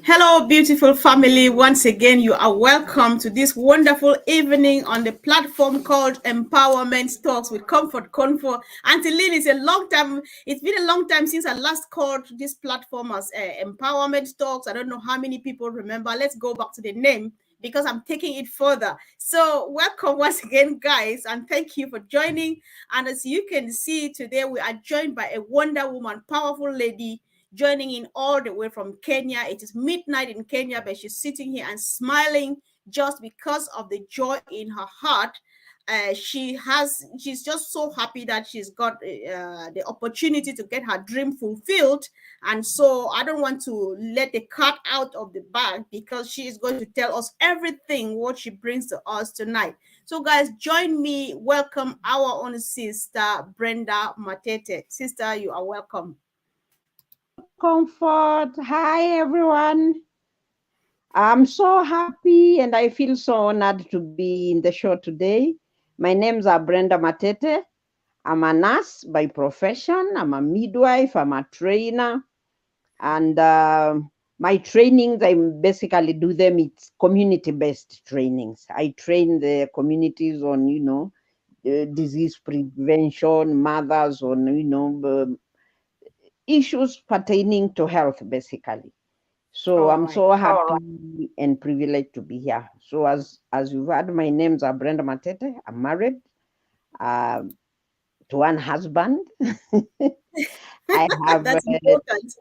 Hello, beautiful family. Once again, you are welcome to this wonderful evening on the platform called Empowerment Talks with Comfort Comfort. Auntie Lynn, it's a long time. It's been a long time since I last called this platform as Empowerment Talks. I don't know how many people remember. Let's go back to the name because I'm taking it further. So, welcome once again, guys, and thank you for joining. And as you can see today, we are joined by a Wonder Woman, powerful lady joining in all the way from Kenya. It is midnight in Kenya, but she's sitting here and smiling just because of the joy in her heart. She's just so happy that she's got the opportunity to get her dream fulfilled. And so I don't want to let the cat out of the bag because she is going to tell us everything what she brings to us tonight. So guys, join me. Welcome our own sister, Brenda Matete. Sister, you are welcome. Comfort. Hi, everyone. I'm so happy and I feel so honored to be in the show today. My name's Brenda Matete. I'm a nurse by profession. I'm a midwife. I'm a trainer. And my trainings, I basically do them. It's community-based trainings. I train the communities on, disease prevention, mothers on, issues pertaining to health, basically. So I'm so happy and privileged to be here. So as you've heard, my name's Brenda Matete. I'm married to one husband. I have That's important.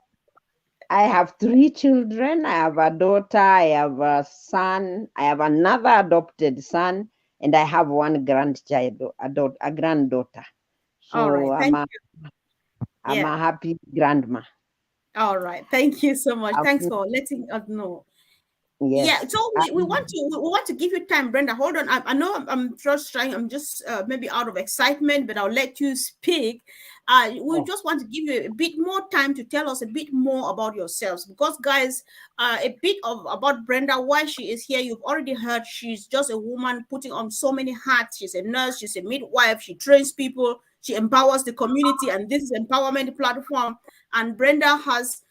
I have 3 children. I have a daughter. I have a son. I have another adopted son, and I have one grandchild, a granddaughter. All right. So Thank you. I'm Yeah. a happy grandma. All right. Thank you so much. Thanks I'm- for letting us know. Yeah, yes. so we want to give you time, Brenda. Hold on. I know I'm just trying. I'm just maybe out of excitement, but I'll let you speak. We just want to give you a bit more time to tell us a bit more about yourselves, because guys, a bit of about Brenda, why she is here. You've already heard she's just a woman putting on so many hats. She's a nurse. She's a midwife. She trains people. She empowers the community, and this is empowerment platform. And Brenda has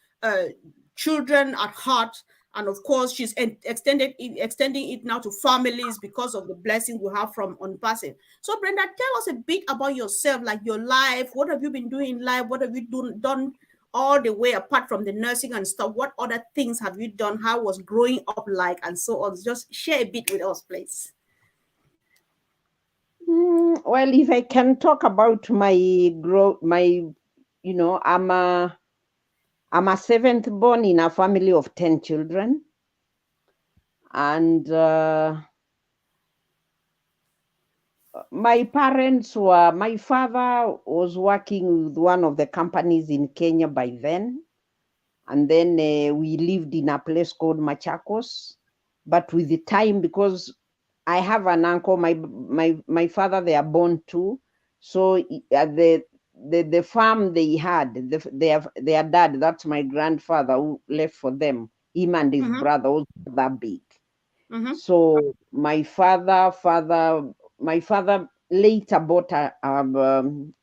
children at heart, and of course she's extending it now to families because of the blessing we have from Unpassive. So Brenda, tell us a bit about yourself, like your life. What have you been doing in life? What have you done all the way apart from the nursing and stuff? What other things have you done? How was growing up like, and so on? Just share a bit with us, please. Well, if I can talk about my growth, I'm a seventh born in a family of 10 children, and my father was working with one of the companies in Kenya by then, and then we lived in a place called Machakos. But with the time, because I have an uncle, my father, they are born too. So the farm they had, their dad, that's my grandfather who left for them, him and his brother, was that big. So my father later bought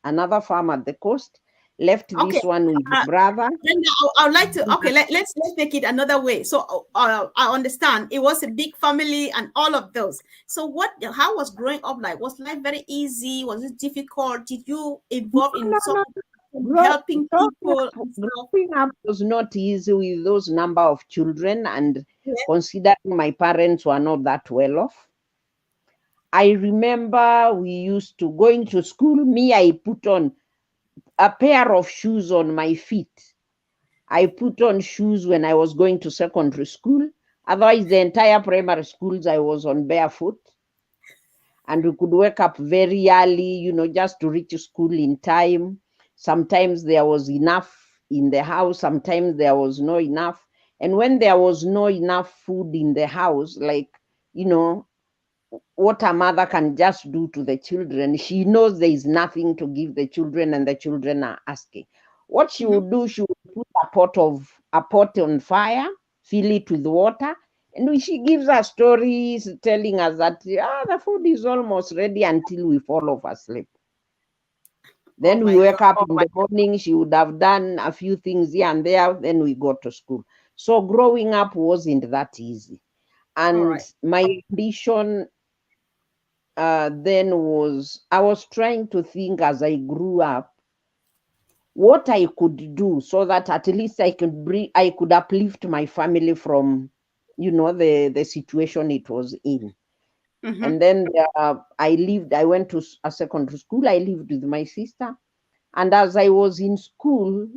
another farm at the coast, left Okay. this one with his brother. Brenda, I would like to. Okay, let's make it another way. So I understand it was a big family and all of those. So how was growing up like? Was life very easy? Was it difficult? Did you involve in No, some no, helping people and stuff? growing up was not easy with those number of children, and Yeah. considering my parents were not that well off. I remember we used to going to school. Me, I put on a pair of shoes on my feet. I put on shoes when I was going to secondary school. Otherwise, the entire primary schools, I was on barefoot. And we could wake up very early, just to reach school in time. Sometimes there was enough in the house, sometimes there was no enough. And when there was no enough food in the house, like, what a mother can just do to the children, she knows there is nothing to give the children, and the children are asking. What she would do, she would put a pot on fire, fill it with water, and she gives us stories telling us that the food is almost ready until we fall off asleep. Oh Then we my God. wake up in the morning, she would have done a few things here and there, then we go to school. So growing up wasn't that easy. All And right. my ambition then was, I was trying to think as I grew up what I could do so that at least I could uplift my family from, the situation it was in. Mm-hmm. And then I went to a secondary school. I lived with my sister. And as I was in school,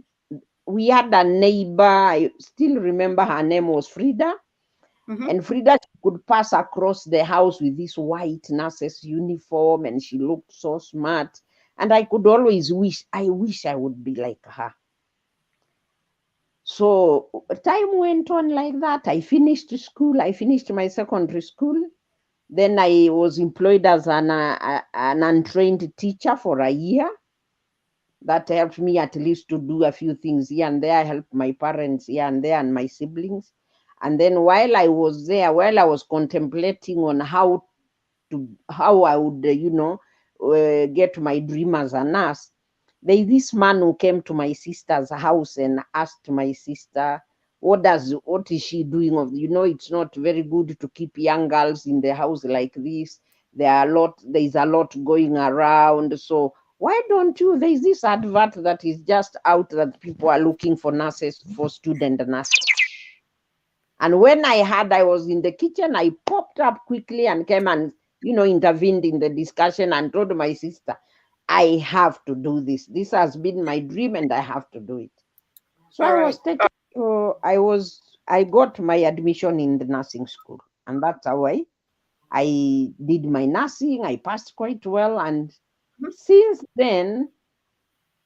we had a neighbor. I still remember her name was Frida. Mm-hmm. And Frida could pass across the house with this white nurse's uniform, and she looked so smart. And I could always wish I would be like her. So time went on like that. I finished school. I finished my secondary school. Then I was employed as an untrained teacher for a year. That helped me at least to do a few things here and there. I helped my parents here and there and my siblings. And then while I was there, while I was contemplating on how I would, get my dream as a nurse, there is this man who came to my sister's house and asked my sister, what is she doing of, it's not very good to keep young girls in the house like this. There is a lot going around. So why don't you, there's this advert that is just out that people are looking for nurses, for student nurses. And when I heard, I was in the kitchen, I popped up quickly and came and, intervened in the discussion and told my sister, I have to do this. This has been my dream and I have to do it. So All I right. was taken, I got my admission in the nursing school. And that's how I did my nursing. I passed quite well. And since then,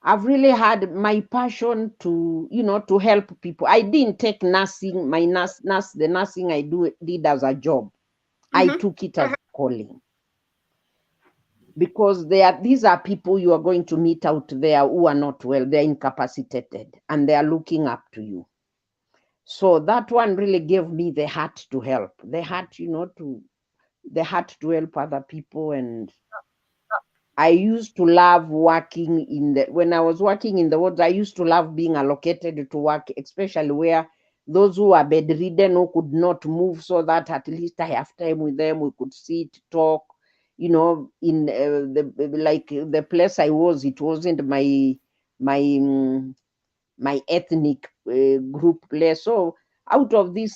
I've really had my passion to, to help people. I didn't take nursing, the nursing did as a job. I Mm-hmm. took it as a calling, because these are people you are going to meet out there who are not well, they're incapacitated, and they are looking up to you. So that one really gave me the heart to help, the heart to help other people. And I used to love working when I was working in the wards, I used to love being allocated to work, especially where those who are bedridden, who could not move, so that at least I have time with them. We could sit, talk, in the place I was, it wasn't my ethnic group place. So out of this,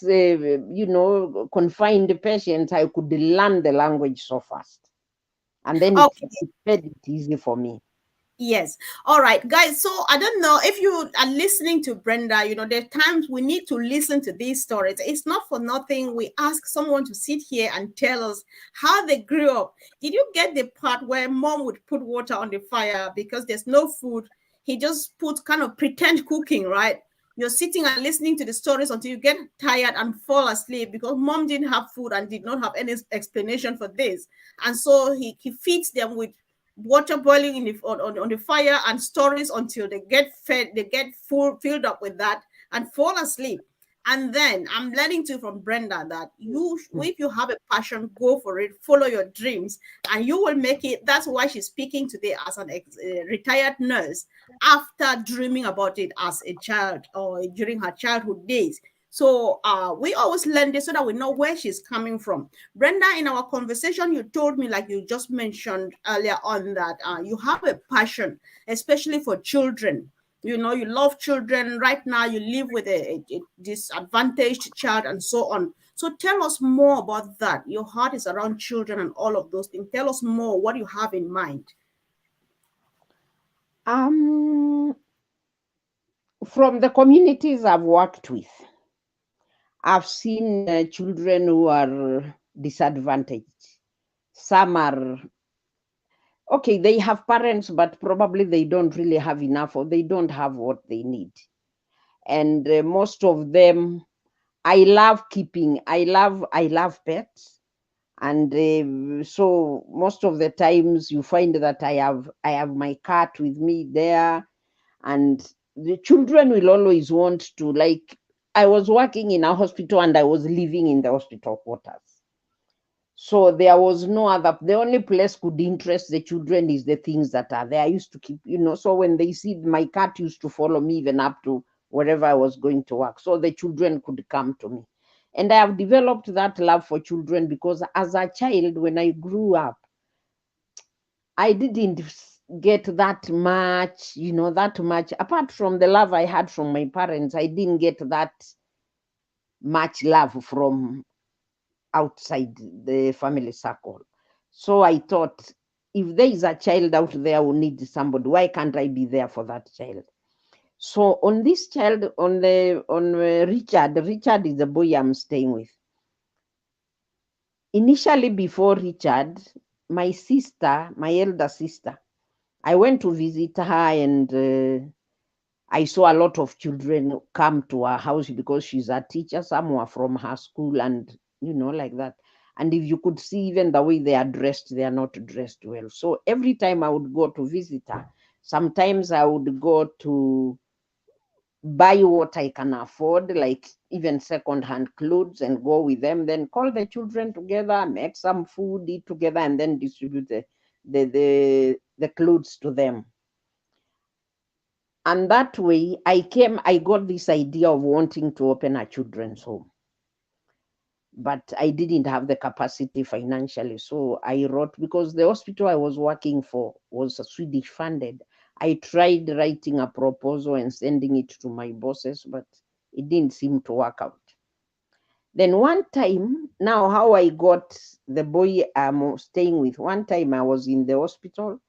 confined patients, I could learn the language so fast. And then Okay. it made it easy for me. Yes. All right, guys. So I don't know if you are listening to Brenda, there are times we need to listen to these stories. It's not for nothing. We ask someone to sit here and tell us how they grew up. Did you get the part where mom would put water on the fire because there's no food? He just put kind of pretend cooking, right? You're sitting and listening to the stories until you get tired and fall asleep because mom didn't have food and did not have any explanation for this. And so he feeds them with water boiling on the fire and stories until they get fed, they get filled up with that and fall asleep. And then I'm learning too from Brenda that if you have a passion, go for it, follow your dreams, and you will make it. That's why she's speaking today as an retired nurse after dreaming about it as a child or during her childhood days. So we always learn this so that we know where she's coming from. Brenda, in our conversation, you told me, like you just mentioned earlier on, that you have a passion, especially for children. You love children. Right now, you live with a disadvantaged child and so on. So tell us more about that. Your heart is around children and all of those things. Tell us more what you have in mind. From the communities I've worked with, I've seen children who are disadvantaged. Some are okay, they have parents, but probably they don't really have enough, or they don't have what they need. And most of them, I love pets. And so most of the times you find that I have my cat with me there. And the children will always want to, like, I was working in a hospital and I was living in the hospital quarters. So there was no other, the only place could interest the children is the things that are there. I used to keep, so when they see, my cat used to follow me even up to wherever I was going to work, so the children could come to me. And I have developed that love for children because as a child, when I grew up, I didn't get that much, that much. Apart from the love I had from my parents, I didn't get that much love from outside the family circle. So I thought, if there is a child out there who needs somebody, why can't I be there for that child? So on this child, on Richard is the boy I'm staying with. Initially, before Richard, my sister, my elder sister, I went to visit her, and I saw a lot of children come to her house because she's a teacher. Some were from her school, and like that. And if you could see even the way they are dressed, they are not dressed well. So every time I would go to visit her, sometimes I would go to buy what I can afford, like even second-hand clothes, and go with them, then call the children together, make some food, eat together, and then distribute the clothes to them. And that way, I got this idea of wanting to open a children's home. But I didn't have the capacity financially. So I wrote, because the hospital I was working for was Swedish funded. I tried writing a proposal and sending it to my bosses, but it didn't seem to work out. Then one time, now how I got the boy I'm staying with, one time I was in the hospital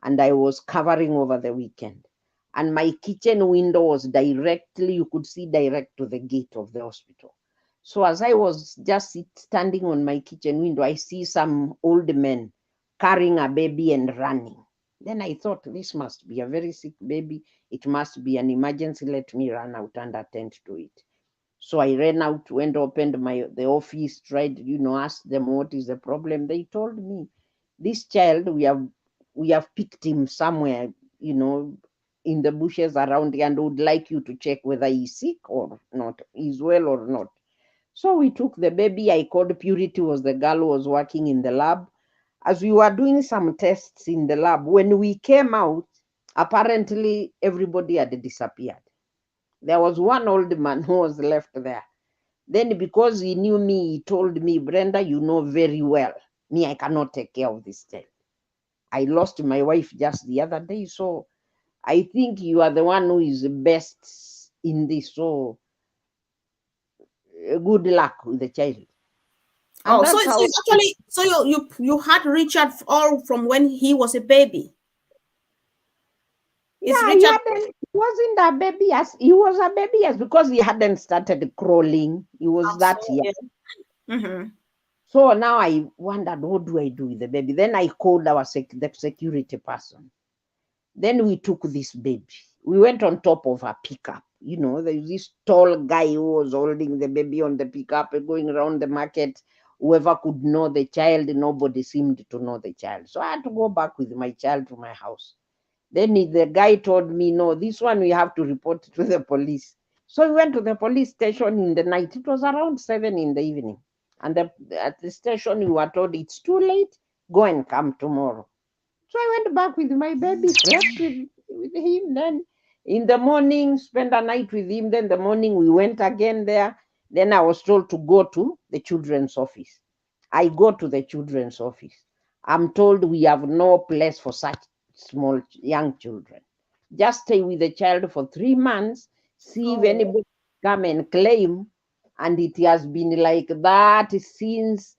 and I was covering over the weekend. And my kitchen window was directly, you could see direct to the gate of the hospital. So as I was just standing on my kitchen window, I see some old men carrying a baby and running. Then I thought, this must be a very sick baby. It must be an emergency. Let me run out and attend to it. So I ran out, went, opened the office, tried, asked them what is the problem. They told me, this child, we have picked him somewhere, in the bushes around here, and would like you to check whether he's sick or not, he's well or not. So we took the baby. I called Purity, was the girl who was working in the lab. As we were doing some tests in the lab, when we came out, apparently everybody had disappeared. There was one old man who was left there. Then because he knew me, he told me, Brenda, you know very well, me, I cannot take care of this child. I lost my wife just the other day, so I think you are the one who is best in this. So good luck with the child. And Oh, so that's it's, how. it's actually, so you had Richard all from when he was a baby. Is Yeah, he Richard? hadn't, he wasn't a baby as he was a baby as because he hadn't started crawling. He was So that young. yeah. Mm-hmm. So now I wondered, what do I do with the baby? Then I called the security person. Then we took this baby. We went on top of a pickup. There's this tall guy who was holding the baby on the pickup and going around the market. Whoever could know the child, nobody seemed to know the child. So I had to go back with my child to my house. Then the guy told me, no, this one we have to report to the police. So we went to the police station in the night. It was around 7 in the evening. And at the station, we were told, it's too late. Go and come tomorrow. So I went back with my baby, slept with him. Then in the morning, spent a night with him. Then the morning, we went again there. Then I was told to go to the children's office. I go to the children's office. I'm told we have no place for such small young children. Just stay with the child for 3 months, see if Oh, anybody come and claim. And it has been like that since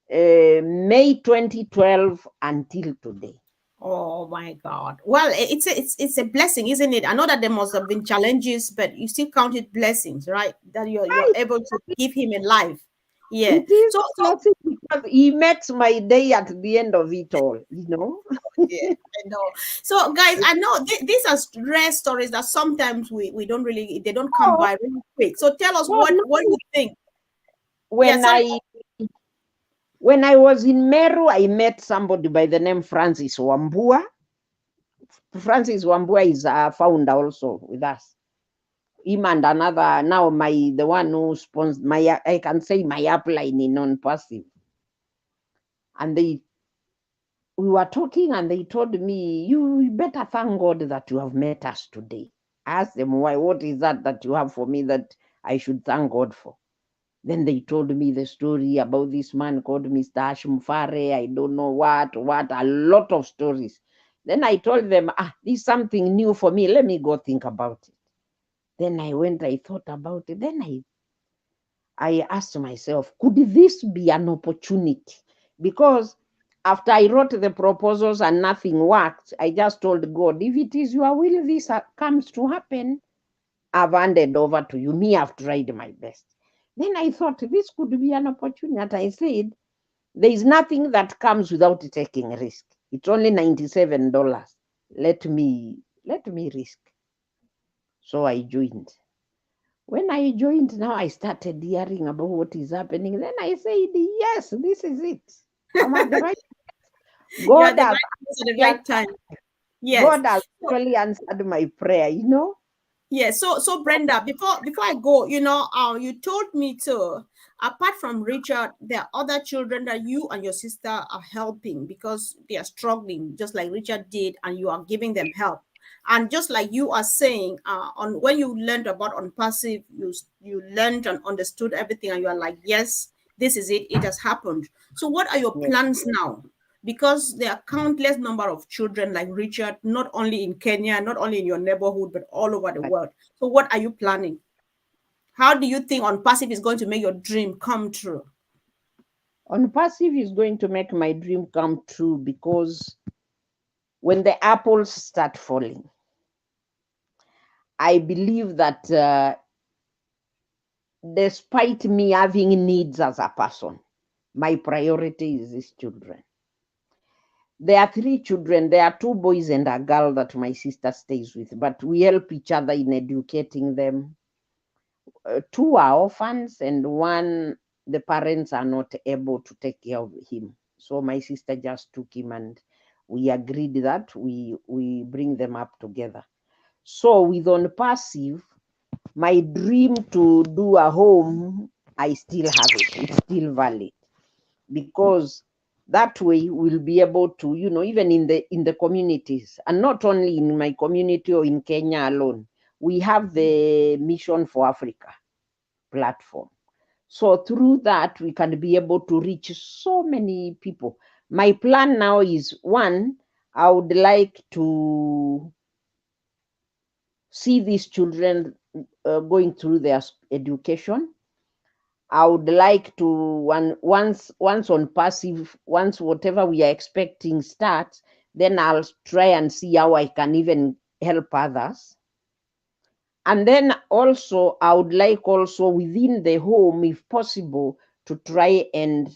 May 2012 until today. oh my God. Well, it's a blessing, isn't it? I know that there must have been challenges, but you still count it blessings, right? That you're Right. able to give him a life. Yeah. It is So a blessing because he makes my day at the end of it all. yeah, I know. So, guys, I know these are rare stories that sometimes we don't really, they don't come Oh, by really quick. So, tell us oh, what no. you think. Yeah, When sorry. I was in Meru, I met somebody by the name Francis Wambua. Francis Wambua is a founder also with us. Him and another, now the one who sponsors I can say my upline in non-passive. And we were talking and they told me, you better thank God that you have met us today. I asked them, why? What is that you have for me that I should thank God for? Then they told me the story about this man called Mr. Hashim Fare. I don't know what, a lot of stories. Then I told them, this is something new for me. Let me go think about it. Then I went, I thought about it. Then I asked myself, could this be an opportunity? Because after I wrote the proposals and nothing worked, I just told God, if it is your will, this comes to happen, I've handed over to you. Me, I've tried my best. Then I thought this could be an opportunity. And I said, there is nothing that comes without taking risk. It's only $97. Let me risk. So I joined. When I joined, now I started hearing about what is happening. Then I said, yes, this is it. I'm at the right. You're at God the has right place at the actually, right time. Yes. God has So, actually answered my prayer. yeah, so Brenda, before I go, you told me to, apart from Richard, there are other children that you and your sister are helping because they are struggling, just like Richard did, and you are giving them help. And just like you are saying, on when you learned about on passive, you learned and understood everything, and you are like, yes, this is it. It has happened. So, what are your Yes. plans now? Because there are countless number of children like Richard, not only in Kenya, not only in your neighborhood, but all over the world. So what are you planning? How do you think on passive is going to make your dream come true? On passive is going to make my dream come true because when the apples start falling, I believe that despite me having needs as a person, my priority is these children. There are 3 children. There are 2 boys and a girl that my sister stays with, but we help each other in educating them. 2 are orphans, and one, the parents are not able to take care of him. So my sister just took him, and we agreed that we bring them up together. So with on passive, my dream to do a home, I still have it. It's still valid because that way we'll be able to, even in the communities, and not only in my community or in Kenya alone, we have the Mission for Africa platform. So through that, we can be able to reach so many people. My plan now is, one, I would like to see these children going through their education. I would like to, once on passive, once whatever we are expecting starts, then I'll try and see how I can even help others. And then also, I would like also within the home, if possible, to try and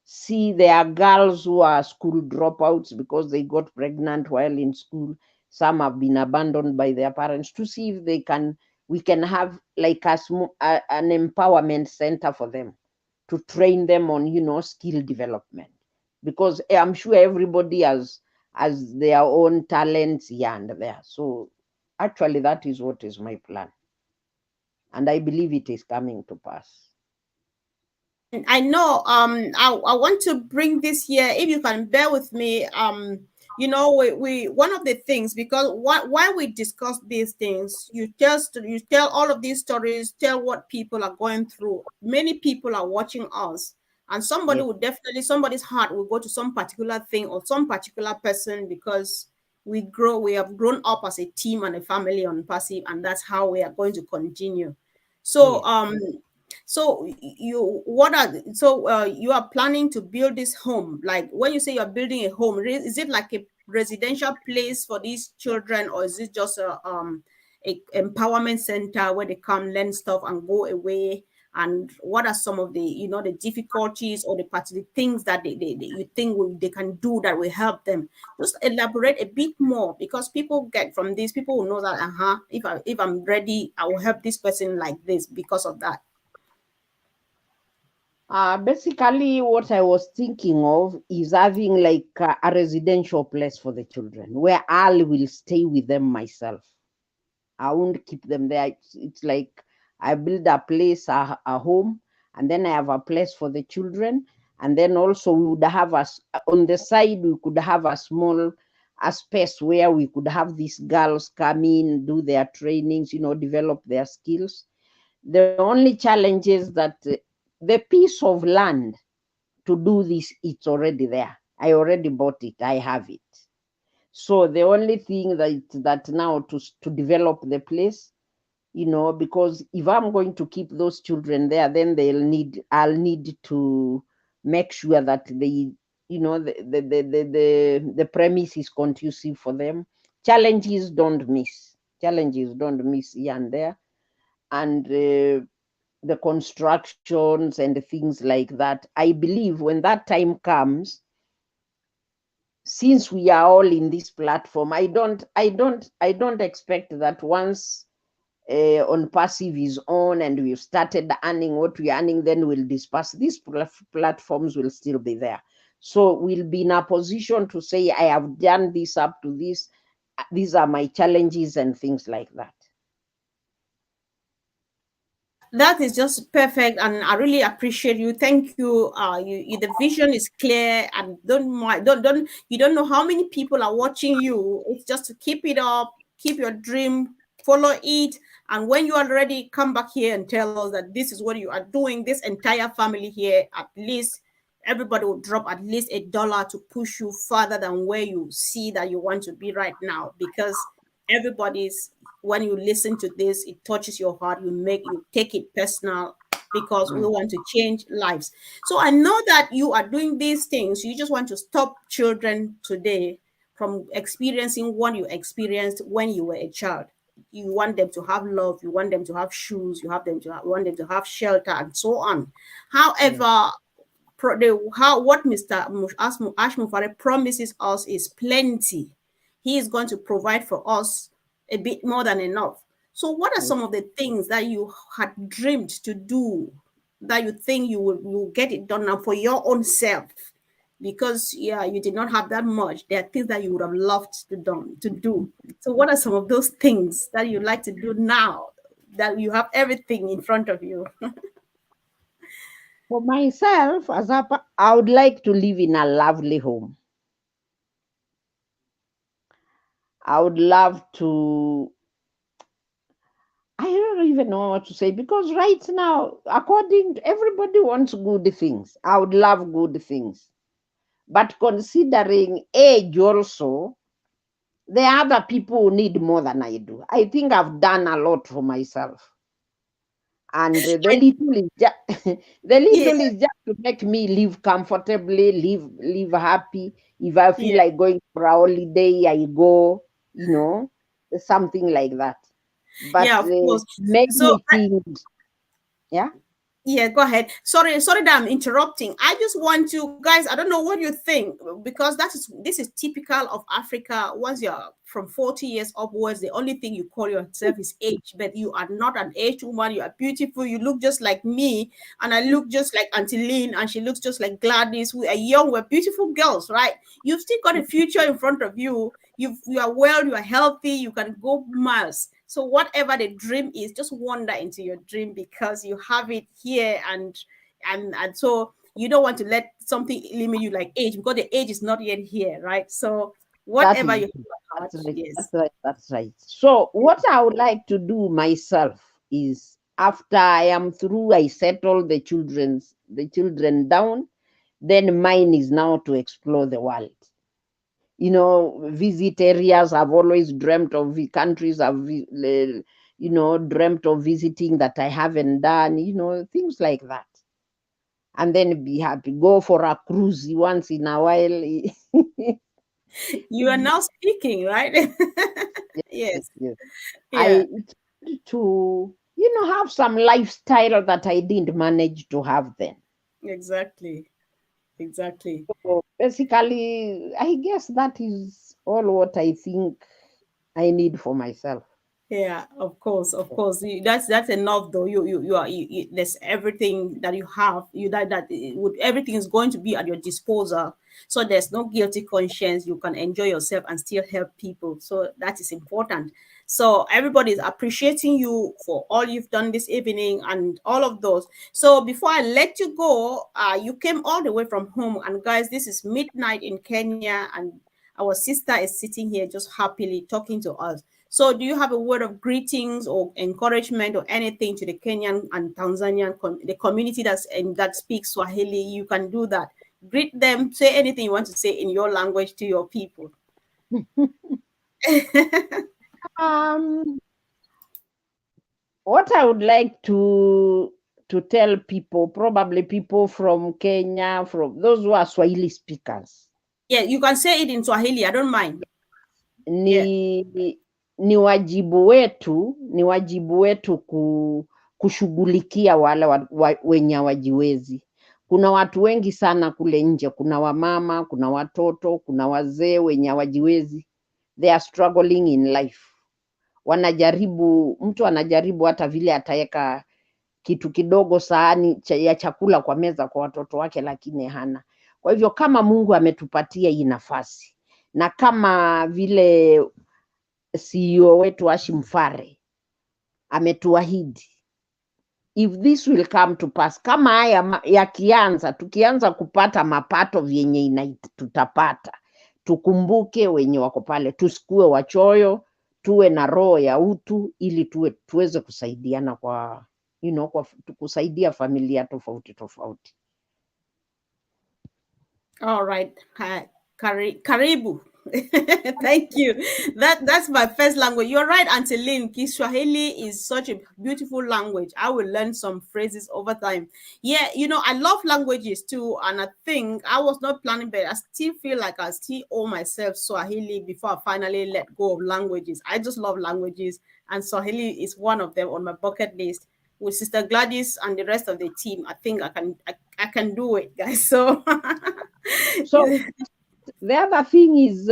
see there are girls who are school dropouts because they got pregnant while in school. Some have been abandoned by their parents, to see if we can have like an empowerment center for them to train them on, skill development. Because I'm sure everybody has their own talents here and there. So actually, that is what is my plan. And I believe it is coming to pass. And I know I want to bring this here, if you can bear with me. We one of the things, because why we discuss these things, you tell all of these stories, tell what people are going through. Many people are watching us, and somebody Yes, would definitely, somebody's heart will go to some particular thing or some particular person, because we have grown up as a team and a family on passive, and that's how we are going to continue. So yes. so you are planning to build this home. Like when you say you're building a home, is it like a residential place for these children, or is it just a empowerment center where they come learn stuff and go away? And what are some of the the difficulties or the particular things that you think they can do that will help them? Just elaborate a bit more, because people get from this, people will know that if I'm ready, I will help this person like this because of that. Basically, what I was thinking of is having like a residential place for the children where I will stay with them myself. I won't keep them there. It's like I build a place, a home, and then I have a place for the children. And then also we would have on the side, we could have a small a space where we could have these girls come in, do their trainings, develop their skills. The only challenge is that the piece of land to do this, it's already there. I already bought it. I have it. So the only thing that now to develop the place, because if I'm going to keep those children there, then I'll need to make sure that the premise is conducive for them. Challenges don't miss here and there. And the constructions and things like that, I believe when that time comes, since we are all in this platform, I don't expect that once on passive is on and we've started earning what we're earning, then we'll disperse. These platforms will still be there. So we'll be in a position to say, I have done this up to this. These are my challenges and things like that. That is just perfect, and I really appreciate you. Thank you. The vision is clear, and don't you don't know how many people are watching you. It's just to keep it up, keep your dream, follow it, and when you are ready, come back here and tell us that this is what you are doing. This entire family here, at least everybody will drop at least $1 to push you further than where you see that you want to be right now, because everybody's, when you listen to this, it touches your heart, you take it personal, because we want to change lives. So I know that you are doing these things, you just want to stop children today from experiencing what you experienced when you were a child. You want them to have love, you want them to have shoes, you want them to have shelter, and so on. However, what Mr. Ashmufare promises us is plenty. He is going to provide for us a bit more than enough. So, what are some of the things that you had dreamed to do that you think you will get it done now for your own self? Because yeah, you did not have that much. There are things that you would have loved to do. So, what are some of those things that you like to do now that you have everything in front of you? For myself, I would like to live in a lovely home. I would love to. I don't even know what to say, because right now, according to everybody wants good things. I would love good things. But considering age also, there are other people who need more than I do. I think I've done a lot for myself. And the little is just the Yeah, little is just to make me live comfortably, live happy. If I feel yeah, like going for a holiday, I go, something like that. But yeah, of course. So many things, yeah. yeah, go ahead. Sorry that I'm interrupting. I just want to, guys, I don't know what you think, because this is typical of Africa. Once you're from 40 years upwards, the only thing you call yourself is age, but you are not an aged woman. You are beautiful. You look just like me, and I look just like Auntie Lynn, and she looks just like Gladys. We are young, we're beautiful girls, right? You've still got a future in front of you. You are well, you are healthy, you can go miles. So whatever the dream is, just wander into your dream, because you have it here, and so you don't want to let something limit you like age, because the age is not yet here, right? So That whatever is you have at heart, that's right. That's yes. right. That's right. So what I would like to do myself is, after I am through, I settle the children down. Then mine is now to explore the world. Visit areas I've always dreamt of, countries dreamt of visiting that I haven't done. Things like that. And then be happy. Go for a cruise once in a while. You are now speaking, right? Yes, Yes. yes. Yeah, It's good to have some lifestyle that I didn't manage to have then. exactly. Exactly. So basically, I guess that is all what I think I need for myself. Yeah, of course, of course. That's enough, though. There's everything that you have. You that would everything is going to be at your disposal. So there's no guilty conscience. You can enjoy yourself and still help people. So that is important. So everybody is appreciating you for all you've done this evening and all of those. So before I let you go, you came all the way from home, and guys, this is midnight in Kenya, and Our sister is sitting here just happily talking to us. So, do you have a word of greetings or encouragement or anything to the Kenyan and Tanzanian the community that speaks Swahili? You can do that. Greet them. Say anything you want to say in your language to your people. Um, what I would like to tell people, probably people from Kenya, from those who are Swahili speakers, Yeah, you can say it in Swahili. I don't mind. Yeah. ni wajibu wetu, kushughulikia wale wenye hawajiwezi. Kuna watu wengi sana kule nje, kuna wamama, kuna watoto, kuna wazee wenye hawajiwezi. They are struggling in life. Mtu anajaribu hata vile ataweka kitu kidogo sahani ya chakula kwa meza kwa watoto wake, lakini hana. Kwa hivyo kama Mungu ametupatia hii nafasi, na kama vile CEO wetu Hashim Fare ametuahidi, if this will come to pass, kama haya yakianza, tukianza kupata mapato vyenye tutapata, tukumbuke wenye wako pale, tusikue wachoyo, tuwe na roho ya utu, ili tuweze kusaidiana kwa kusaidia familia tofauti tofauti. All right. Karibu. Thank you. That's my first language. You're right, Auntie Lynn. Kiswahili is such a beautiful language. I will learn some phrases over time. Yeah, I love languages too, and I think I was not planning, but I still feel like I still owe myself Swahili before I finally let go of languages. I just love languages, and Swahili is one of them on my bucket list. With Sister Gladys and the rest of the team, I think I can do it, guys. So. So the other thing is,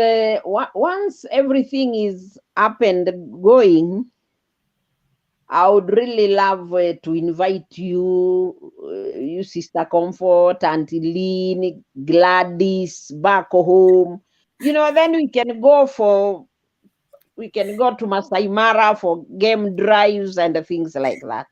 once everything is up and going, I would really love to invite you Sister Comfort, Auntie Lynn, Gladys, back home. Then we can go to Masai Mara for game drives and things like that.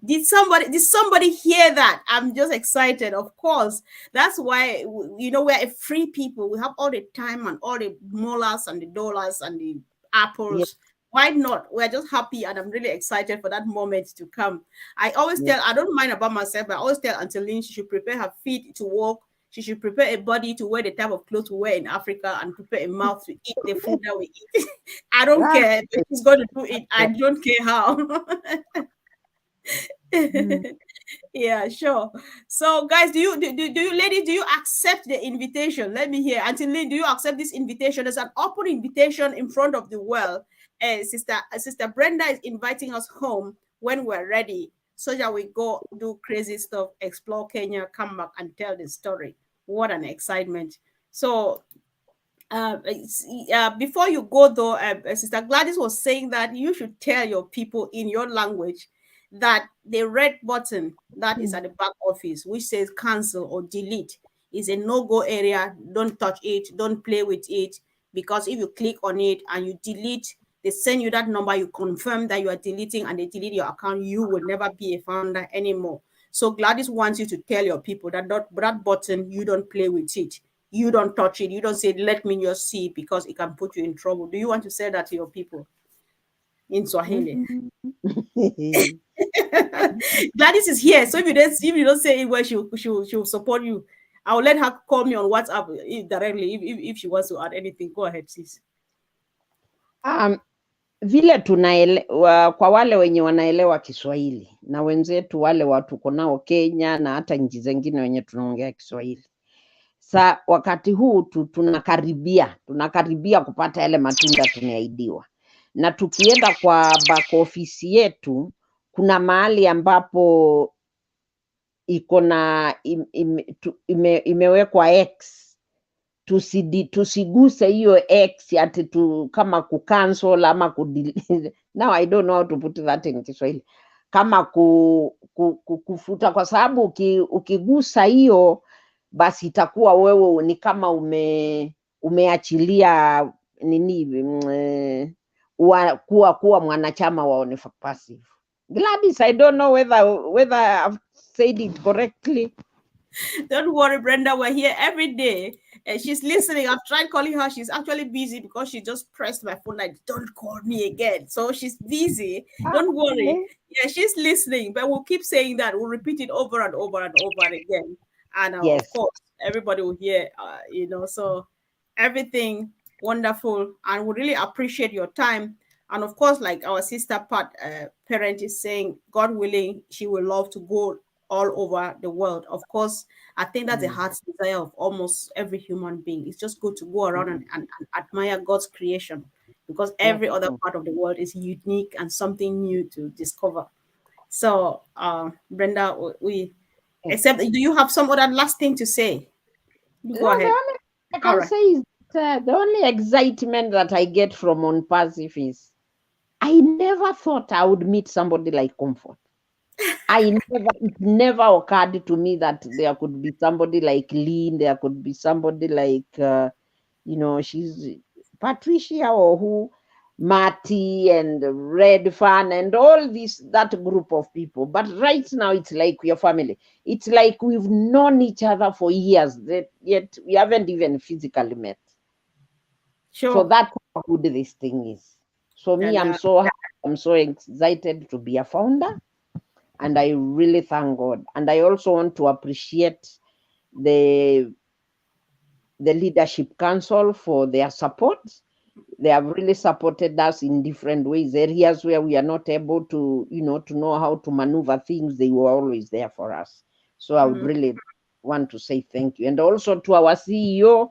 Did somebody hear that? I'm just excited. Of course, that's why we're a free people. We have all the time and all the molars and the dollars and the apples. Yeah. Why not? We're just happy, and I'm really excited for that moment to come. I always tell, I don't mind about myself, but I always tell Auntie Lynn she should prepare her feet to walk. She should prepare a body to wear the type of clothes we wear in Africa, and prepare a mouth to eat the food that we eat. I don't care. If she's going to do it, I don't care how. Yeah, sure. So, guys, do you ladies, do you accept the invitation? Let me hear. Auntie Lynn, do you accept this invitation? There's an open invitation in front of the well. Sister Brenda is inviting us home when we're ready, so that we go do crazy stuff, explore Kenya, come back and tell the story. What an excitement! So, before you go though, Sister Gladys was saying that you should tell your people in your language that the red button that is at the back office, which says cancel or delete, is a no-go area. Don't touch it, don't play with it, because if you click on it and you delete, they send you that number, you confirm that you are deleting, and they delete your account, you will never be a founder anymore. So Gladys wants you to tell your people that that button, you don't play with it. You don't touch it. You don't say, let me just see it, because it can put you in trouble. Do you want to say that to your people in Swahili? Gladys is here, so if you don't say it well, she'll support you. I'll let her call me on WhatsApp directly if she wants to add anything. Go ahead, sis. Vile kwa wale wenye wanaelewa Kiswahili na wenzetu wale watuko nao Kenya na hata nchi zingine wenye tunaongea Kiswahili, wakati huu tunakaribia kupata yale matunda tumeahidiwa, na tukienda kwa back office yetu, kuna mahali ambapo iko na imewekwa X. Tusiguse hiyo X ati kama kucancel ama now I don't know how to put that in Kiswahili, kama kufuta, kwa sababu ukigusa hiyo basi itakuwa wewe ni kama umeachilia nini, kuwa mwanachama wa Passive. Gladys, I don't know whether I've said it correctly. Don't worry, Brenda, we're here every day. And she's listening. I've tried calling her. She's actually busy because she just pressed my phone like, don't call me again. So she's busy. Don't worry. Okay. Yeah, she's listening, but we'll keep saying that. We'll repeat it over and over and over again. And of Yes. course, everybody will hear, so everything wonderful. And we really appreciate your time. And of course, like our sister parent is saying, God willing, she will love to go all over the world. Of course, I think that's the Mm, heart's desire of almost every human being. It's just good to go around mm, and admire God's creation, because yes. every other Mm. part of the world is unique and something new to discover. So, Brenda, we Yes. except, do you have some other last thing to say? You No, go the ahead. only I All can right. say is that the only excitement that I get from on passive is I never thought I would meet somebody like Comfort. It never occurred to me that there could be somebody like Lynn, there could be somebody like, she's Patricia or who, Marty and Red Fan and all that group of people. But right now, it's like we're family. It's like we've known each other for years, yet we haven't even physically met. So Sure. that's how good this thing is. So me, And I'm so happy. I'm so excited to be a founder, and I really thank God. And I also want to appreciate the Leadership Council for their support. They have really supported us in different ways. Areas where we are not able to know how to maneuver things, they were always there for us. So I would mm, really want to say thank you. And also to our CEO,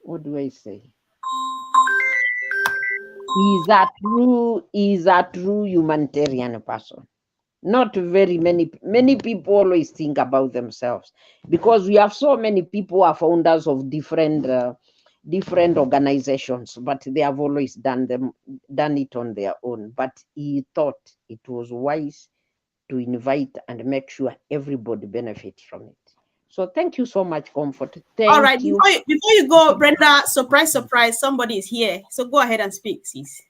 what do I say? He's a true humanitarian person. Not very many people always think about themselves, because we have so many people who are founders of different organizations, but they have always done it on their own. But he thought it was wise to invite and make sure everybody benefits from it. So thank you so much, Comfort. all right. Thank you. Before you go, Brenda, surprise, surprise, somebody is here. So go ahead and speak, sis.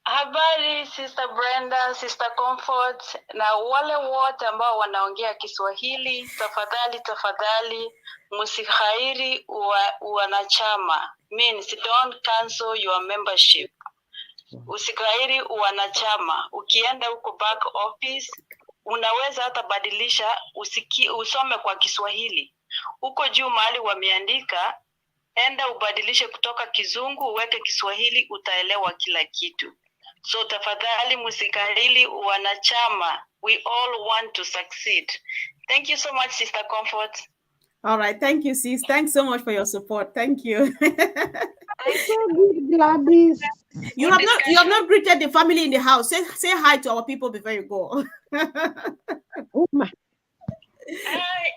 Habari Sister Brenda, Sister Comfort na wale wote ambao wanaongea Kiswahili, tafadhali msikhairi wanachama. Means don't cancel your membership. Usikhairi wanachama. Ukienda huko back office, unaweza hata badilisha usome kwa Kiswahili. Huko juu mahali wameandika, enda ubadilishe kutoka Kizungu uweke Kiswahili, utaelewa kila kitu. So tafadhali msikahili wanachama. We all want to succeed. Thank you so much, Sister Comfort. All right. Thank you, sis. Thanks so much for your support. Thank you. So good, Gladys. You have not greeted the family in the house. Say hi to our people before you go. Oh my. Hi.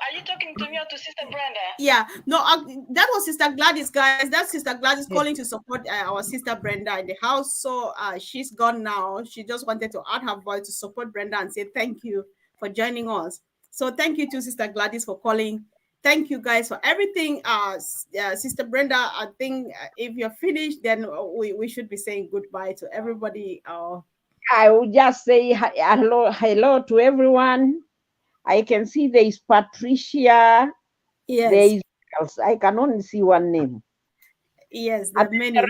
Are you talking to me or to Sister Brenda? Yeah, no, that was Sister Gladys, guys. That's Sister Gladys calling to support our sister Brenda in the house. So she's gone now. She just wanted to add her voice to support Brenda and say thank you for joining us. So thank you to Sister Gladys for calling. Thank you guys for everything. Sister Brenda, I think if you're finished, then we should be saying goodbye to everybody. I will just say hello to everyone. I can see there is Patricia. Yes. There is else. I can only see one name. Yes, there are many.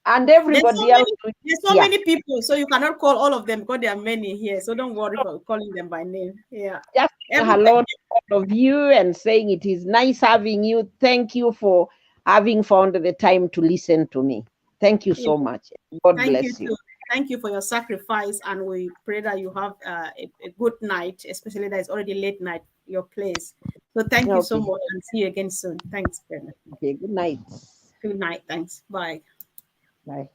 And everybody else. There's so many people, so you cannot call all of them because there are many here. So don't worry about calling them by name. Yeah. Just hello to all of you and saying it is nice having you. Thank you for having found the time to listen to me. Thank you so much. God bless you. Thank you for your sacrifice, and we pray that you have a good night, especially that it's already late night your place. So thank you so much, and see you again soon. Thanks, Brenda. Okay, good night. Good night. Thanks. Bye. Bye.